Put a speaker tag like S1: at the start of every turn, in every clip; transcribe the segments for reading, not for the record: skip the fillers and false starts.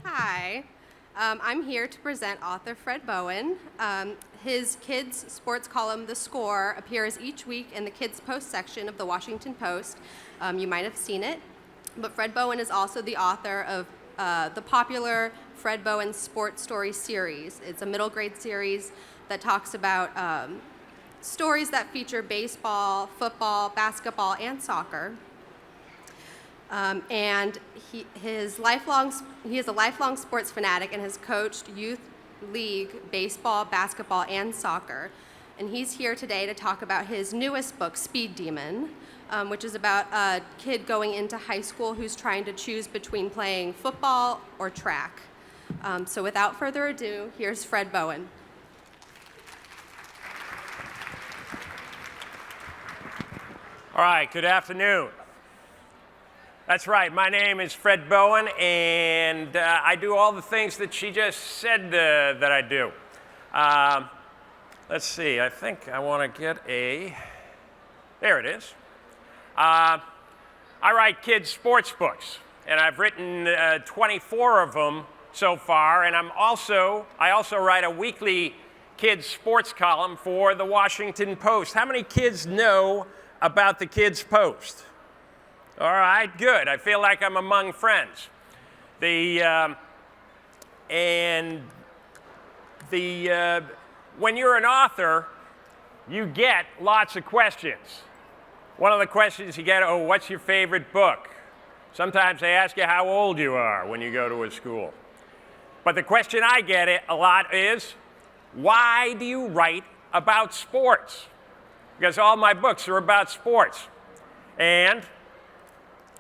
S1: Hi, I'm here to present author Fred Bowen. His kids' sports column, The Score, appears each week in the KidsPost section of the Washington Post. You might have seen it, but Fred Bowen is also the author of the popular Fred Bowen Sports Story series. It's a middle grade series that talks about stories that feature baseball, football, basketball, and soccer. And he is a lifelong sports fanatic and has coached youth league baseball, basketball, and soccer. And he's here today to talk about his newest book, Speed Demon, which is about a kid going into high school who's trying to choose between playing football or track. So without further ado, here's Fred Bowen.
S2: All right, good afternoon. That's right, my name is Fred Bowen, and I do all the things that she just said that I do. Let's see, I think I want to get there it is. I write kids' sports books, and I've written 24 of them so far, and I also write a weekly kids' sports column for the Washington Post. How many kids know about the Kids Post? All right, good. I feel like I'm among friends. When you're an author, you get lots of questions. One of the questions you get, what's your favorite book? Sometimes they ask you how old you are when you go to a school. But the question I get a lot is, why do you write about sports? Because all my books are about sports. And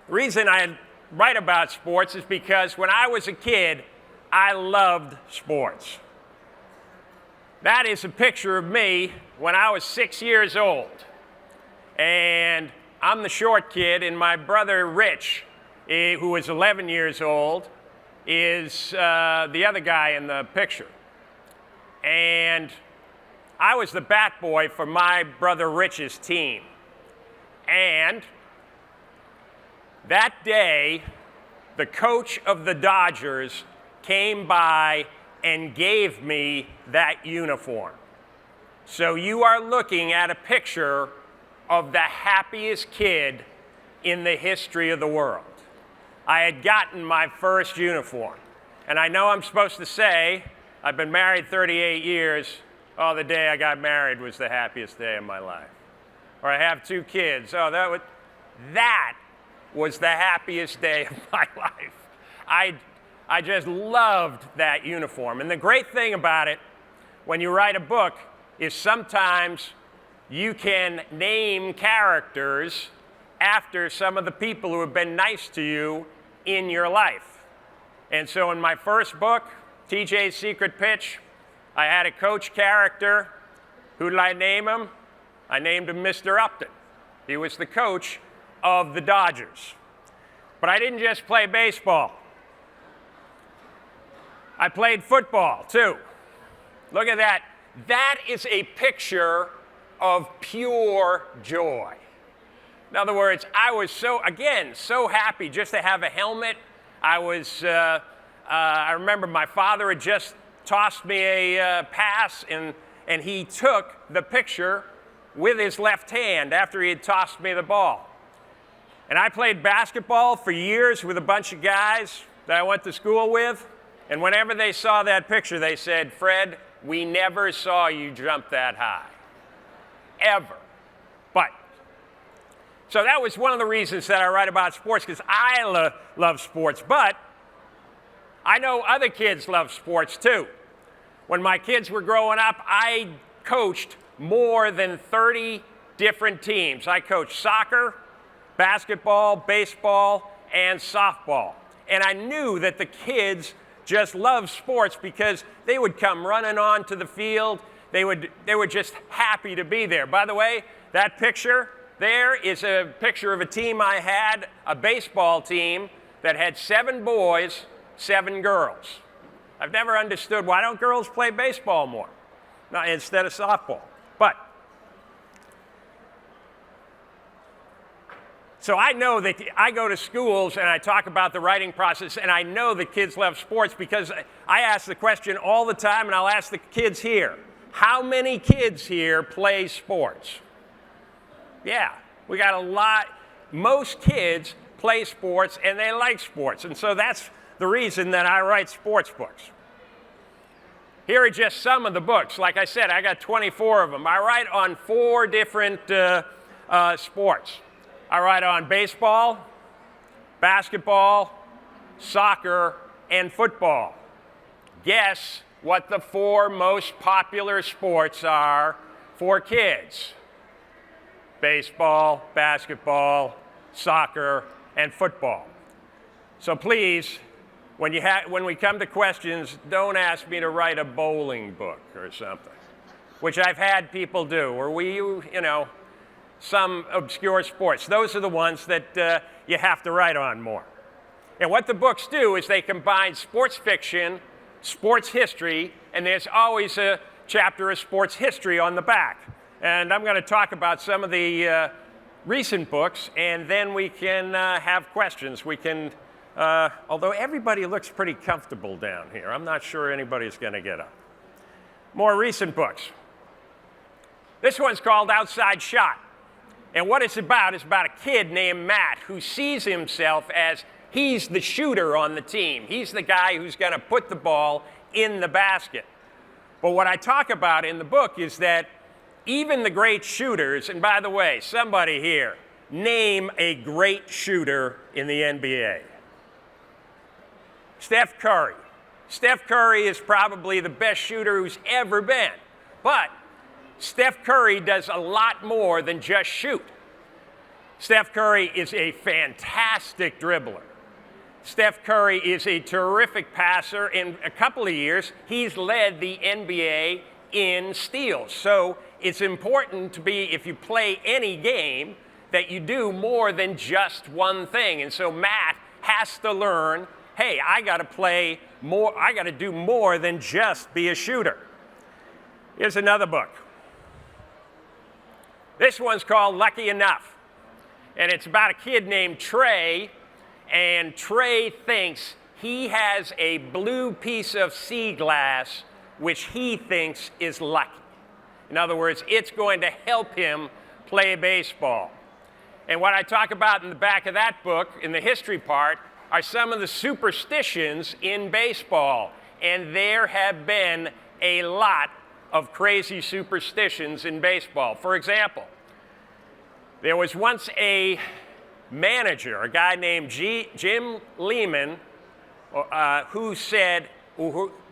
S2: the reason I write about sports is because when I was a kid, I loved sports. That is a picture of me when I was 6 years old. And I'm the short kid, and my brother Rich, who is 11 years old, is the other guy in the picture. And I was the bat boy for my brother Rich's team. And that day, the coach of the Dodgers came by and gave me that uniform. So you are looking at a picture of the happiest kid in the history of the world. I had gotten my first uniform. And I know I'm supposed to say, I've been married 38 years. Oh, the day I got married was the happiest day of my life. Or I have 2 kids. That was the happiest day of my life. I just loved that uniform. And the great thing about it, when you write a book, is sometimes you can name characters after some of the people who have been nice to you in your life. And so in my first book, TJ's Secret Pitch, I had a coach character. Who did I name him? I named him Mr. Upton. He was the coach of the Dodgers. But I didn't just play baseball. I played football, too. Look at that. That is a picture of pure joy. In other words, I was so happy just to have a helmet. I remember my father had just tossed me a pass, and he took the picture with his left hand after he had tossed me the ball. And I played basketball for years with a bunch of guys that I went to school with. And whenever they saw that picture, they said, "Fred, we never saw you jump that high. Ever." So that was one of the reasons that I write about sports, because I love sports. But I know other kids love sports too. When my kids were growing up, I coached more than 30 different teams. I coached soccer, basketball, baseball, and softball. And I knew that the kids just loved sports because they would come running onto the field. They were just happy to be there. By the way, that picture there is a picture of a team I had, a baseball team that had 7 boys, 7 girls. I've never understood, why don't girls play baseball more instead of softball? But So I know that I go to schools and I talk about the writing process, and I know that kids love sports because I ask the question all the time, and I'll ask the kids here, how many kids here play sports? Yeah, we got a lot. Most kids play sports and they like sports, and so that's the reason that I write sports books. Here are just some of the books. Like I said, I got 24 of them. I write on 4 different sports. I write on baseball, basketball, soccer, and football. Guess what the 4 most popular sports are for kids? Baseball, basketball, soccer, and football. So please, when we come to questions, don't ask me to write a bowling book or something, which I've had people do, or some obscure sports. Those are the ones that you have to write on more. And what the books do is they combine sports fiction, sports history, and there's always a chapter of sports history on the back. And I'm going to talk about some of the recent books, and then we can have questions. We can, although everybody looks pretty comfortable down here, I'm not sure anybody's going to get up. More recent books. This one's called Outside Shot. And what it's about is about a kid named Matt who sees himself as he's the shooter on the team. He's the guy who's going to put the ball in the basket. But what I talk about in the book is that even the great shooters, and by the way, somebody here, name a great shooter in the NBA. Steph Curry. Steph Curry is probably the best shooter who's ever been. But Steph Curry does a lot more than just shoot. Steph Curry is a fantastic dribbler. Steph Curry is a terrific passer. In a couple of years, he's led the NBA in steals. So it's important to be, if you play any game, that you do more than just one thing. And so Matt has to learn, hey, I got to play more, I got to do more than just be a shooter. Here's another book. This one's called Lucky Enough, and it's about a kid named Trey, and Trey thinks he has a blue piece of sea glass which he thinks is lucky. In other words, it's going to help him play baseball. And what I talk about in the back of that book, in the history part, are some of the superstitions in baseball, and there have been a lot of crazy superstitions in baseball. For example, there was once a manager, a guy named Jim Lehman, who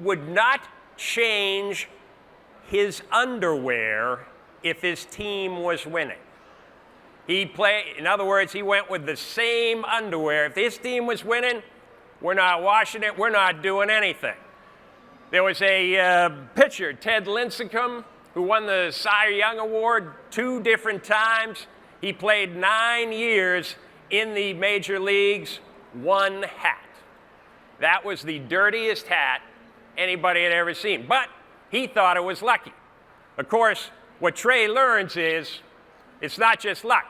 S2: would not change his underwear if his team was winning. In other words, he went with the same underwear. If his team was winning, we're not washing it, we're not doing anything. There was a pitcher, Ted Lincecum, who won the Cy Young Award 2 different times. He played 9 years in the major leagues, 1 hat. That was the dirtiest hat anybody had ever seen. But he thought it was lucky. Of course, what Trey learns is it's not just luck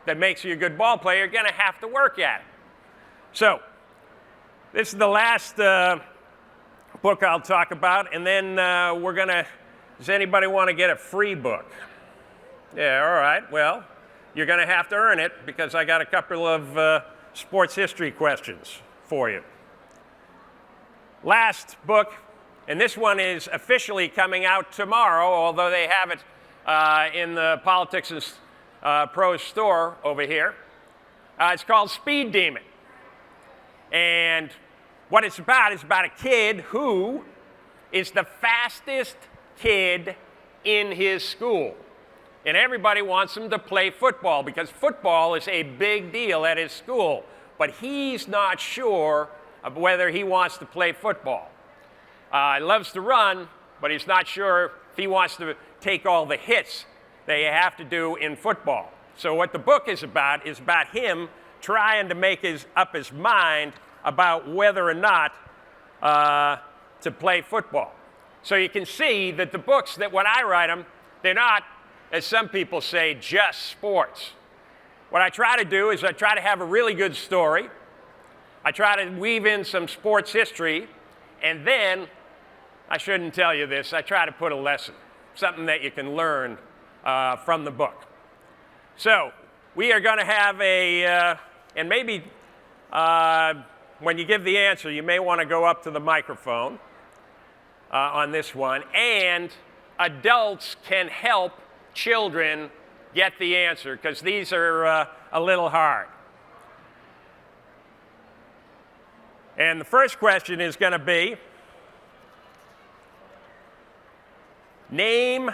S2: that makes you a good ball player. You're going to have to work at it. So this is the last book I'll talk about, and then does anybody want to get a free book? Yeah, all right. Well, you're going to have to earn it because I got a couple of sports history questions for you. Last book, and this one is officially coming out tomorrow, although they have it in the Politics and Prose store over here. It's called Speed Demon. And what it's about is about a kid who is the fastest kid in his school. And everybody wants him to play football because football is a big deal at his school. But he's not sure of whether he wants to play football. He loves to run, but he's not sure if he wants to take all the hits that you have to do in football. So what the book is about him trying to make up his mind about whether or not to play football. So you can see that the books, that when I write them, they're not, as some people say, just sports. what I try to do is I try to have a really good story. I try to weave in some sports history, and then, I shouldn't tell you this, I try to put a lesson, something that you can learn from the book. So, we are going to have and maybe when you give the answer, you may want to go up to the microphone on this one, and adults can help children get the answer, because these are a little hard. And the first question is going to be, name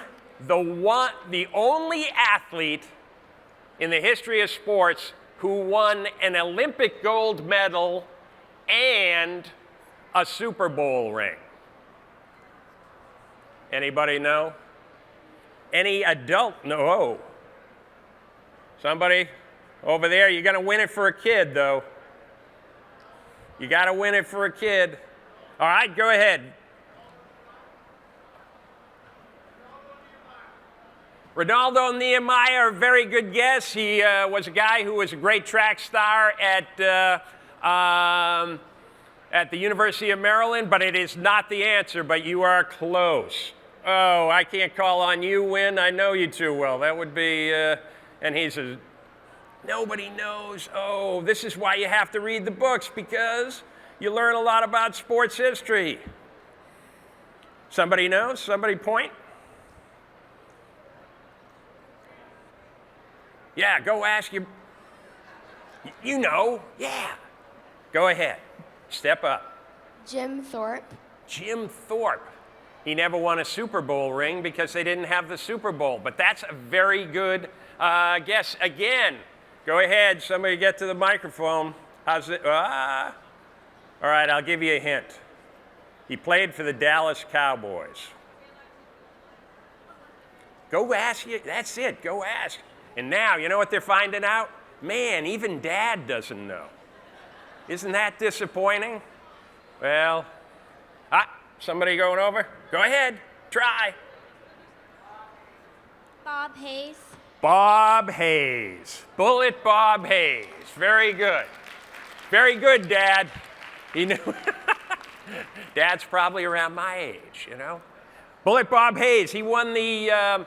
S2: the only athlete in the history of sports who won an Olympic gold medal and a Super Bowl ring. Anybody know? Any adult? No. Somebody over there, you're going to win it for a kid, though. You got to win it for a kid. All right, go ahead. Ronaldo Nehemiah, a very good guess. He was a guy who was a great track star at the University of Maryland, but it is not the answer, but you are close. Oh, I can't call on you, Win. I know you too well. That would be, and he says, nobody knows. Oh, this is why you have to read the books, because you learn a lot about sports history. Somebody knows? Somebody point? Yeah, go ask your, you know, yeah. Go ahead, step up.
S3: Jim Thorpe.
S2: Jim Thorpe. He never won a Super Bowl ring because they didn't have the Super Bowl, but that's a very good guess. Again, go ahead, somebody get to the microphone. How's it? All right, I'll give you a hint. He played for the Dallas Cowboys. Go ask you, that's it, go ask. And now, you know what they're finding out? Man, even Dad doesn't know. Isn't that disappointing? Well, somebody going over? Go ahead, try.
S3: Bob Hayes.
S2: Bob Hayes. Bullet Bob Hayes. Very good. Very good, Dad. He knew. Dad's probably around my age, you know. Bullet Bob Hayes, he won the,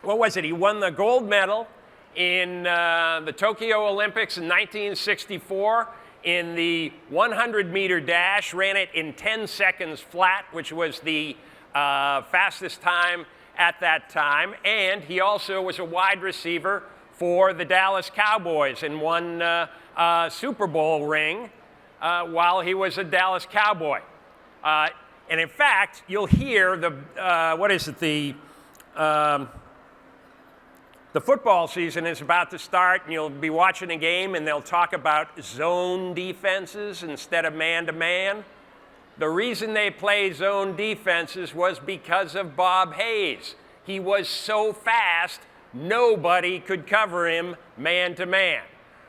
S2: what was it? He won the gold medal in the Tokyo Olympics in 1964 in the 100-meter dash, ran it in 10 seconds flat, which was the fastest time at that time. And he also was a wide receiver for the Dallas Cowboys and won a Super Bowl ring while he was a Dallas Cowboy. And in fact, you'll hear the football season is about to start, and you'll be watching a game, and they'll talk about zone defenses instead of man-to-man. The reason they play zone defenses was because of Bob Hayes. He was so fast, nobody could cover him man-to-man.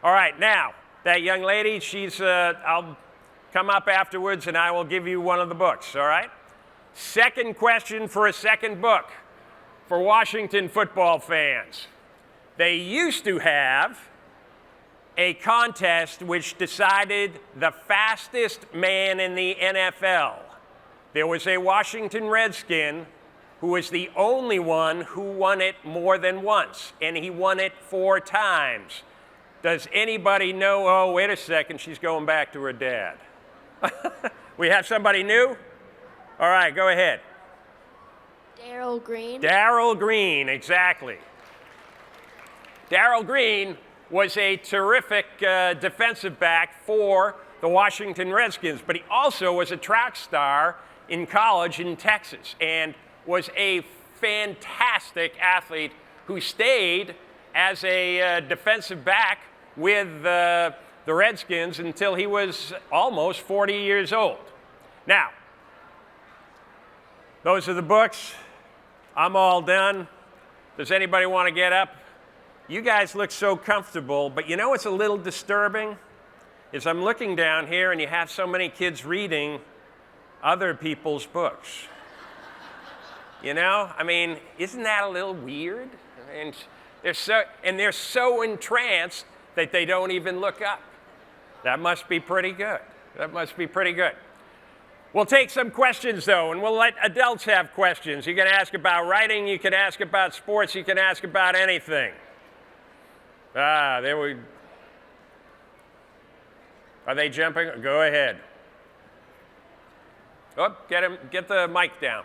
S2: All right, now, that young lady, I'll come up afterwards, and I will give you one of the books, all right? Second question for a second book for Washington football fans. They used to have a contest which decided the fastest man in the NFL. There was a Washington Redskin who was the only one who won it more than once, and he won it 4 times. Does anybody know? Oh, wait a second, she's going back to her dad. We have somebody new? All right, go ahead.
S3: Darryl Green.
S2: Darryl Green, exactly. Darryl Green was a terrific defensive back for the Washington Redskins, but he also was a track star in college in Texas and was a fantastic athlete who stayed as a defensive back with the Redskins until he was almost 40 years old. Now, those are the books. I'm all done. Does anybody want to get up? You guys look so comfortable, but you know what's a little disturbing? Is I'm looking down here and you have so many kids reading other people's books. You know, I mean, isn't that a little weird? I mean, They're so entranced that they don't even look up. That must be pretty good. That must be pretty good. We'll take some questions, though, and we'll let adults have questions. You can ask about writing, you can ask about sports, you can ask about anything. There we... Are they jumping? Go ahead. Oh, get the mic down.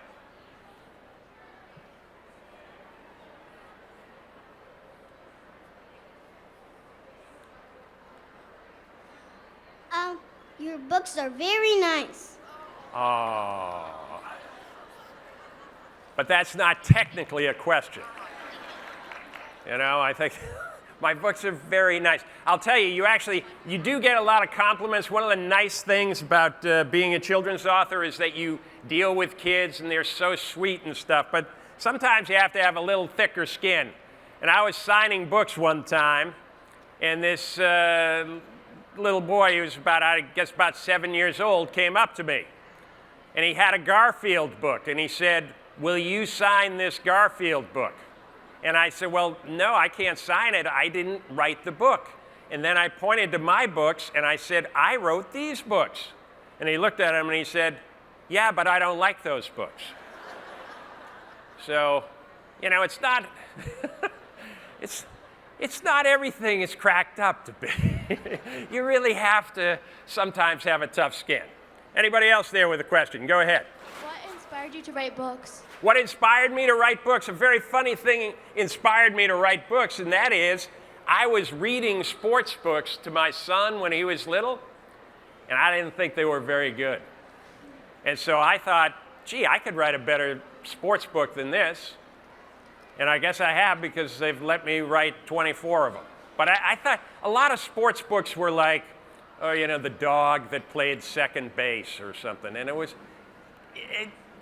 S4: Your books are very nice.
S2: Oh. But that's not technically a question. You know, I think my books are very nice. I'll tell you, you do get a lot of compliments. One of the nice things about being a children's author is that you deal with kids and they're so sweet and stuff. But sometimes you have to have a little thicker skin. And I was signing books one time, and this little boy who was about 7 years old came up to me. And he had a Garfield book, and he said, "Will you sign this Garfield book?" And I said, "Well, no, I can't sign it. I didn't write the book." And then I pointed to my books, and I said, "I wrote these books." And he looked at them, and he said, "Yeah, but I don't like those books." So, you know, it's not, it's not everything it's cracked up to be. You really have to sometimes have a tough skin. Anybody else there with a question? Go ahead.
S3: What inspired you to write books?
S2: What inspired me to write books? A very funny thing inspired me to write books, and that is I was reading sports books to my son when he was little, and I didn't think they were very good. And so I thought, gee, I could write a better sports book than this. And I guess I have, because they've let me write 24 of them. But I thought a lot of sports books were like, oh, you know, the dog that played second base or something. And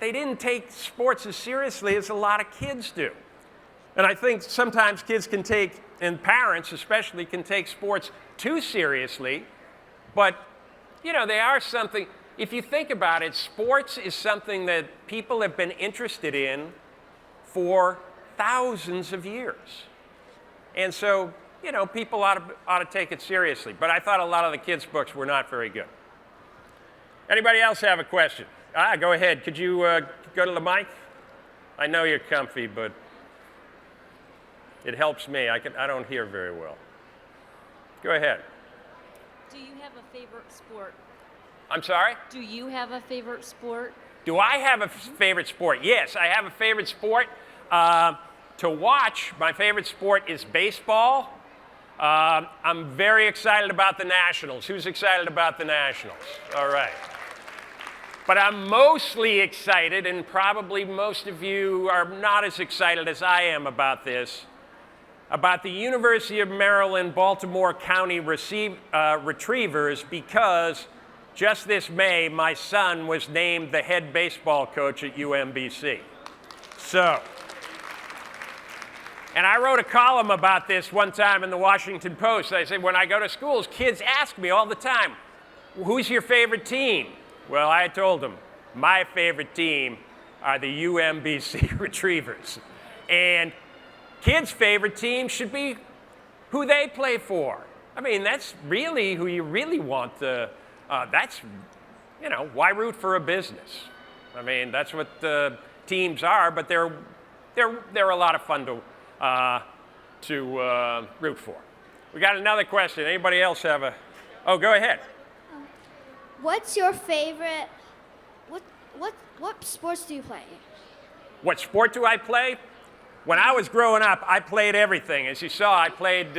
S2: they didn't take sports as seriously as a lot of kids do. And I think sometimes kids can take, and parents especially, can take sports too seriously. But, you know, they are something, if you think about it, sports is something that people have been interested in for thousands of years. And so, you know, people ought to take it seriously. But I thought a lot of the kids' books were not very good. Anybody else have a question? Go ahead. Could you go to the mic? I know you're comfy, but it helps me. I don't hear very well. Go ahead.
S5: Do you have a favorite sport?
S2: I'm sorry?
S5: Do you have a favorite sport?
S2: Do I have a favorite sport? Yes, I have a favorite sport. To watch, my favorite sport is baseball. I'm very excited about the Nationals. Who's excited about the Nationals? All right. But I'm mostly excited, and probably most of you are not as excited as I am about this, about the University of Maryland Baltimore County Retrievers, because just this May, my son was named the head baseball coach at UMBC. So, and I wrote a column about this one time in the Washington Post. I said, when I go to schools, kids ask me all the time, who's your favorite team? Well, I told them, my favorite team are the UMBC Retrievers. And kids' favorite team should be who they play for. I mean, that's really who you really want to, that's, you know, why root for a business? I mean, that's what the teams are, but they're a lot of fun to root for. We got another question. Anybody else have a, oh, go ahead.
S4: What's your favorite? What sports do you play?
S2: What sport do I play? When I was growing up, I played everything. As you saw, I played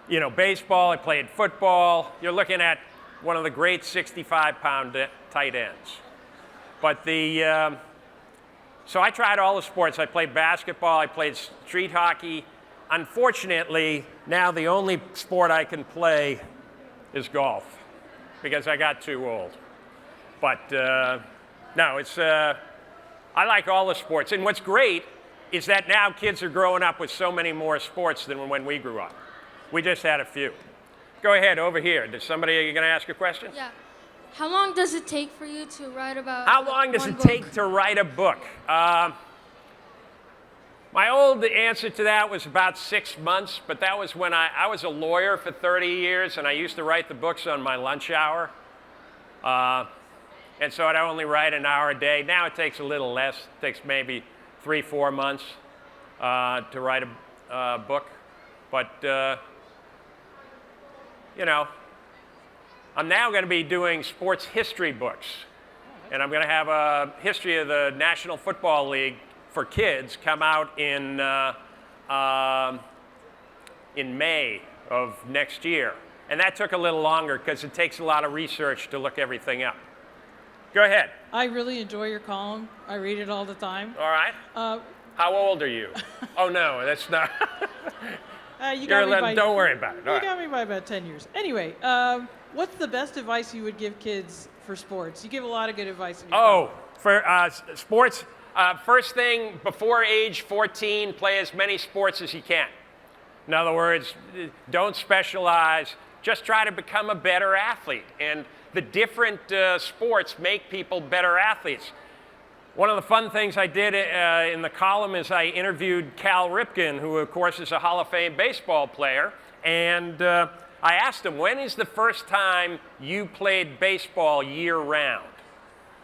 S2: you know, baseball. I played football. You're looking at one of the great 65-pound tight ends. But so I tried all the sports. I played basketball. I played street hockey. Unfortunately, now the only sport I can play is golf, because I got too old. But no, it's, I like all the sports. And what's great is that now kids are growing up with so many more sports than when we grew up. We just had a few. Go ahead, over here. Are you going to ask a question?
S3: Yeah. How long does it take for you to write about
S2: How long does it take to write a book? My old answer to that was about 6 months, but that was when I was a lawyer for 30 years, and I used to write the books on my lunch hour. And so I'd only write an hour a day. Now it takes a little less. It takes maybe 3-4 months to write a book. But, you know, I'm now going to be doing sports history books. And I'm going to have a history of the National Football League for kids come out in May of next year. And that took a little longer because it takes a lot of research to look everything up. Go ahead.
S6: I really enjoy your column. I read it all the time.
S2: All right. How old are you? Oh, no, that's not.
S6: You got me by,
S2: don't worry about it.
S6: You got me by about 10 years. Anyway, what's the best advice you would give kids for sports? You give a lot of good advice in your column.
S2: For sports, first thing, before age 14, play as many sports as you can. In other words, don't specialize. Just try to become a better athlete. And the different sports make people better athletes. One of the fun things I did in the column is I interviewed Cal Ripken, who of course is a Hall of Fame baseball player, and I asked him, when is the first time you played baseball year-round?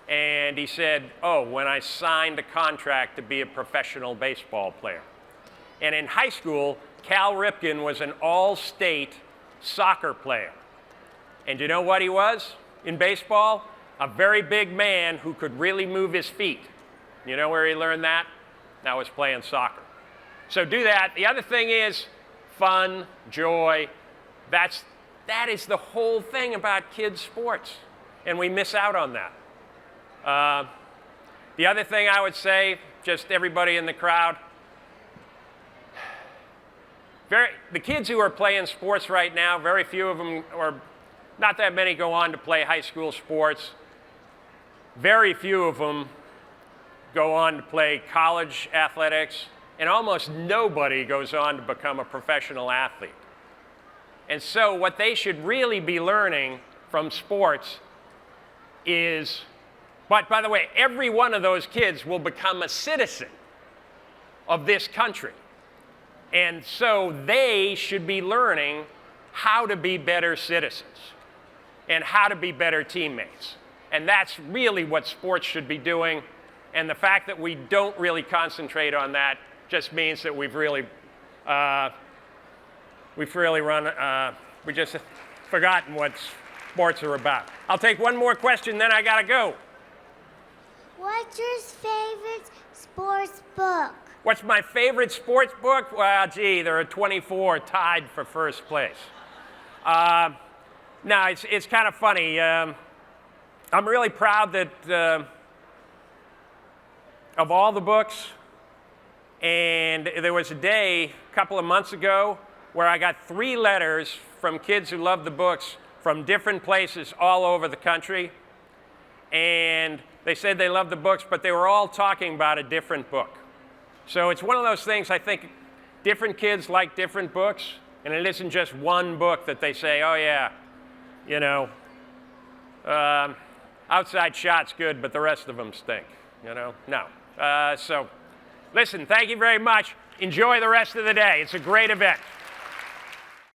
S2: And he said, oh, when I signed a contract to be a professional baseball player. And in high school, Cal Ripken was an all-state soccer player. And you know what he was in baseball? A very big man who could really move his feet. You know where he learned that? That was playing soccer. So do that. The other thing is fun, joy. That is the whole thing about kids' sports, and we miss out on that. The other thing I would say, just everybody in the crowd, the kids who are playing sports right now, very few of them, or not that many, go on to play high school sports. Very few of them go on to play college athletics, and almost nobody goes on to become a professional athlete. And so what they should really be learning from sports is, but by the way, every one of those kids will become a citizen of this country. And so they should be learning how to be better citizens and how to be better teammates. And that's really what sports should be doing. And the fact that we don't really concentrate on that just means that we've just forgotten what sports are about. I'll take one more question, then I gotta go.
S4: What's your favorite sports book?
S2: What's my favorite sports book? Well, gee, there are 24 tied for first place. No, it's kind of funny. I'm really proud that of all the books, and there was a day a couple of months ago where I got 3 letters from kids who love the books from different places all over the country, and they said they loved the books, but they were all talking about a different book. So it's one of those things, I think different kids like different books, and it isn't just one book that they say, oh yeah, you know, Outside Shot's good, but the rest of them stink, you know? No. So listen, thank you very much. Enjoy the rest of the day. It's a great event.